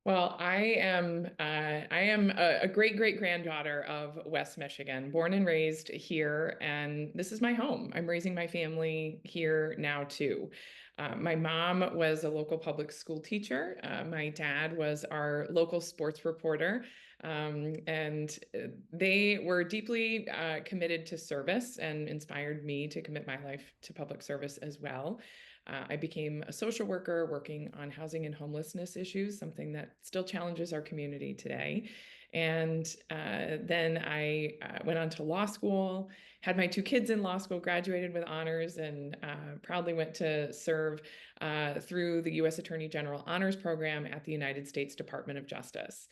Well, I am a great great granddaughter of West Michigan, born and raised here, and this is my home. I'm raising my family here now too. My mom was a local public school teacher. My dad was our local sports reporter, and they were deeply committed to service and inspired me to commit my life to public service as well. I became a social worker working on housing and homelessness issues, something that still challenges our community today. And then I went on to law school, had my two kids in law school, graduated with honors, and proudly went to serve through the U.S. Attorney General Honors Program at the United States Department of Justice.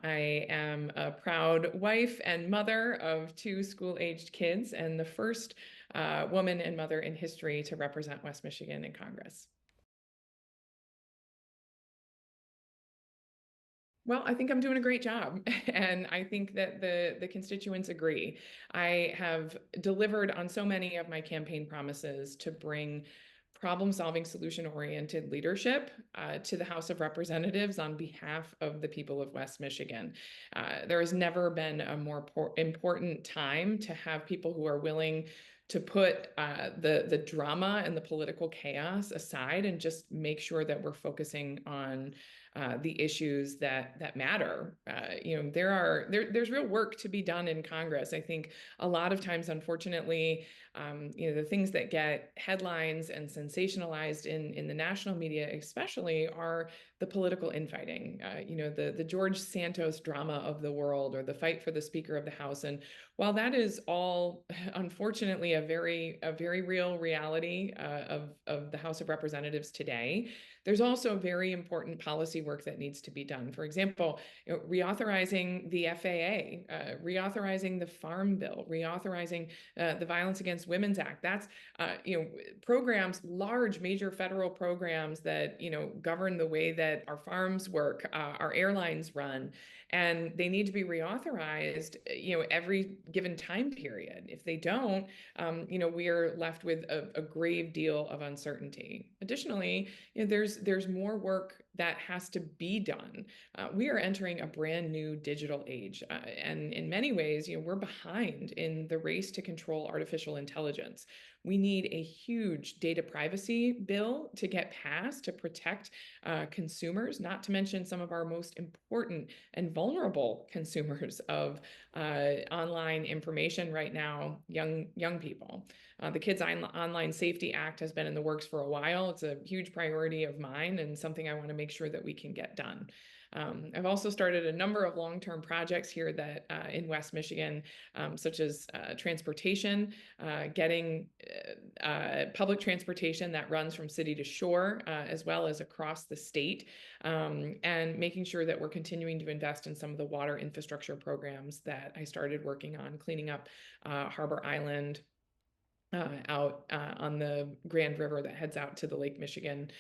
I am a proud wife and mother of two school-aged kids and the first woman and mother in history to represent West Michigan in Congress. Well, I think I'm doing a great job, and I think that the constituents agree. I have delivered on so many of my campaign promises to bring problem-solving, solution-oriented leadership to the House of Representatives on behalf of the people of West Michigan. There has never been a more important time to have people who are willing to put the drama and the political chaos aside and just make sure that we're focusing on the issues that matter. There's real work to be done in Congress. I think a lot of times, unfortunately, the things that get headlines and sensationalized in the national media, especially, are the political infighting. The George Santos drama of the world, or the fight for the Speaker of the House. And while that is all, unfortunately, a very real reality of the House of Representatives today, there's also very important policy work that needs to be done. For example, reauthorizing the FAA, reauthorizing the Farm Bill, reauthorizing the Violence Against Women's Act. That's programs, large, major federal programs that govern the way that our farms work, our airlines run, and they need to be reauthorized, every given time period. If they don't, we are left with a grave deal of uncertainty. Additionally, there's more work that has to be done. We are entering a brand new digital age, and in many ways, we're behind in the race to control artificial intelligence. We need a huge data privacy bill to get passed to protect consumers, not to mention some of our most important and vulnerable consumers of online information right now, young people. The Kids Online Safety Act has been in the works for a while. It's a huge priority of mine and something I want to make sure that we can get done. I've also started a number of long-term projects here that in West Michigan, such as transportation, getting public transportation that runs from city to shore, as well as across the state, and making sure that we're continuing to invest in some of the water infrastructure programs that I started working on, cleaning up Harbor Island, out on the Grand River that heads out to the Lake Michigan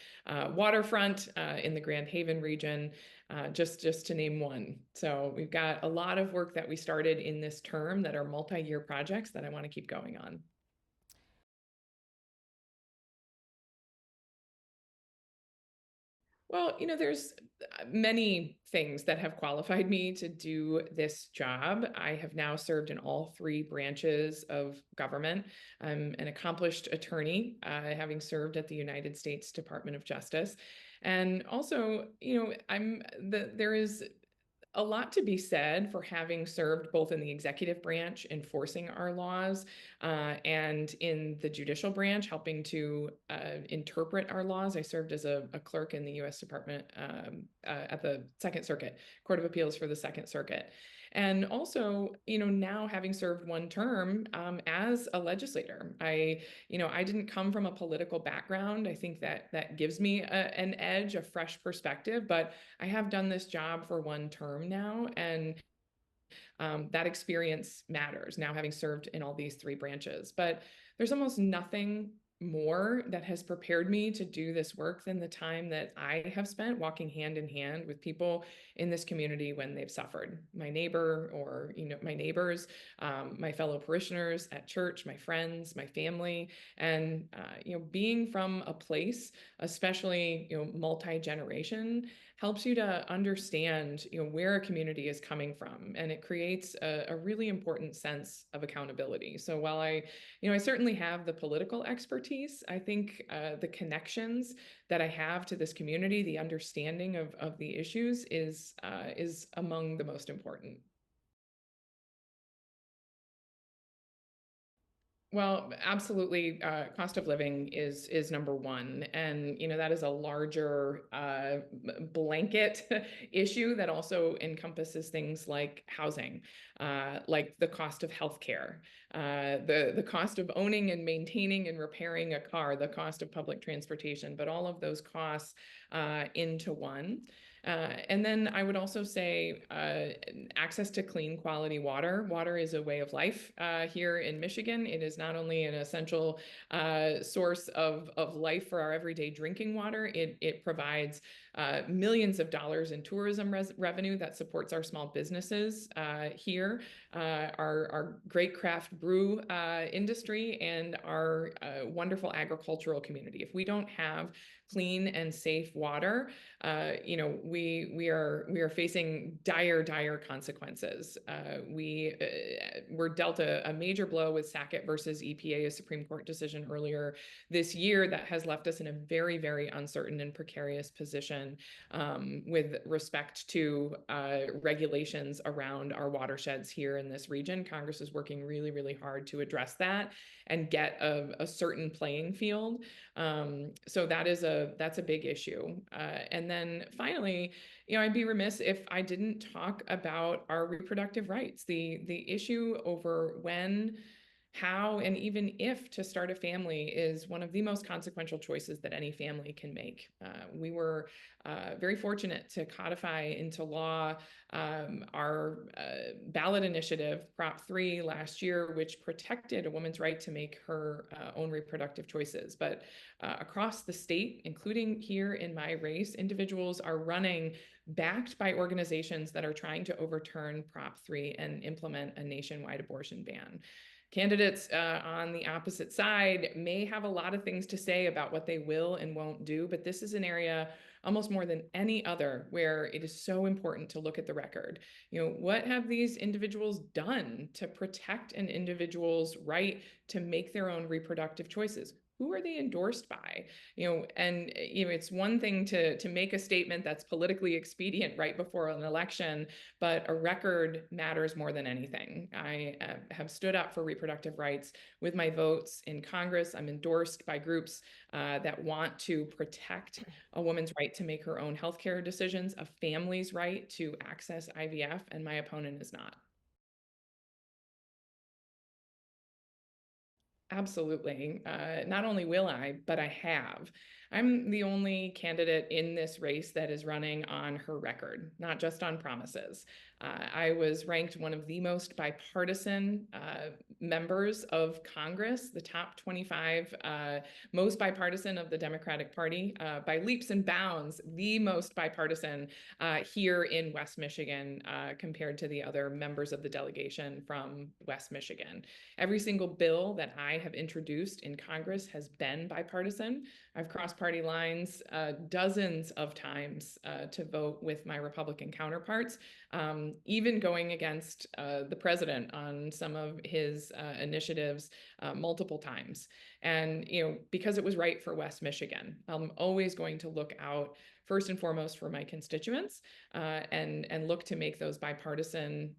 waterfront in the Grand Haven region, just to name one. So we've got a lot of work that we started in this term that are multi-year projects that I want to keep going on. Well, there's many things that have qualified me to do this job. I have now served in all three branches of government. I'm an accomplished attorney, having served at the United States Department of Justice. And also, there is a lot to be said for having served both in the executive branch enforcing our laws and in the judicial branch helping to interpret our laws. I served as a clerk in the U.S. Department at the Second Circuit, Court of Appeals for the Second Circuit. And also, now having served one term as a legislator, I didn't come from a political background. I think that gives me an edge, a fresh perspective, but I have done this job for one term now, and that experience matters now, having served in all these three branches. But there's almost nothing more that has prepared me to do this work than the time that I have spent walking hand in hand with people in this community when they've suffered. My neighbor, or my neighbors, my fellow parishioners at church, my friends, my family, and being from a place, especially multi-generation, helps you to understand where a community is coming from, and it creates a really important sense of accountability. So while I certainly have the political expertise, I think the connections that I have to this community, the understanding of the issues is among the most important. Well, absolutely. Cost of living is number one, and that is a larger blanket issue that also encompasses things like housing, like the cost of healthcare, the cost of owning and maintaining and repairing a car, the cost of public transportation, but all of those costs into one. And then I would also say access to clean quality water. Water is a way of life here in Michigan. It is not only an essential source of life for our everyday drinking water, it provides millions of dollars in tourism revenue that supports our small businesses here, our great craft brew industry, and our wonderful agricultural community. If we don't have clean and safe water, we are facing dire consequences. We were dealt a major blow with Sackett versus EPA, a Supreme Court decision earlier this year that has left us in a very uncertain and precarious position with respect to regulations around our watersheds here in this region. Congress is working really hard to address that and get a certain playing field. So that's a big issue. And then finally, I'd be remiss if I didn't talk about our reproductive rights, the issue over when, how, and even if to start a family is one of the most consequential choices that any family can make. We were very fortunate to codify into law our ballot initiative, Prop 3, last year, which protected a woman's right to make her own reproductive choices. But across the state, including here in my race, individuals are running backed by organizations that are trying to overturn Prop 3 and implement a nationwide abortion ban. Candidates on the opposite side may have a lot of things to say about what they will and won't do, but this is an area almost more than any other where it is so important to look at the record. What have these individuals done to protect an individual's right to make their own reproductive choices? Who are they endorsed by? And it's one thing to make a statement that's politically expedient right before an election, but a record matters more than anything. I have stood up for reproductive rights with my votes in Congress. I'm endorsed by groups that want to protect a woman's right to make her own healthcare decisions, a family's right to access IVF, and my opponent is not. Absolutely. Not only will I, but I have. I'm the only candidate in this race that is running on her record, not just on promises. I was ranked one of the most bipartisan members of Congress, the top 25 most bipartisan of the Democratic Party, by leaps and bounds, the most bipartisan here in West Michigan compared to the other members of the delegation from West Michigan. Every single bill that I have introduced in Congress has been bipartisan. I've crossed party lines dozens of times to vote with my Republican counterparts, even going against the president on some of his initiatives multiple times. And, because it was right for West Michigan, I'm always going to look out first and foremost for my constituents and look to make those bipartisan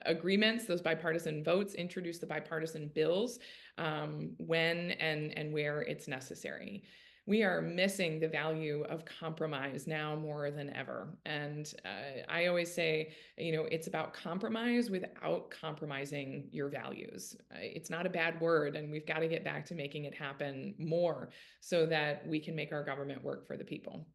agreements, those bipartisan votes, introduce the bipartisan bills when and where it's necessary. We are missing the value of compromise now more than ever. And I always say, it's about compromise without compromising your values. It's not a bad word, and we've got to get back to making it happen more so that we can make our government work for the people.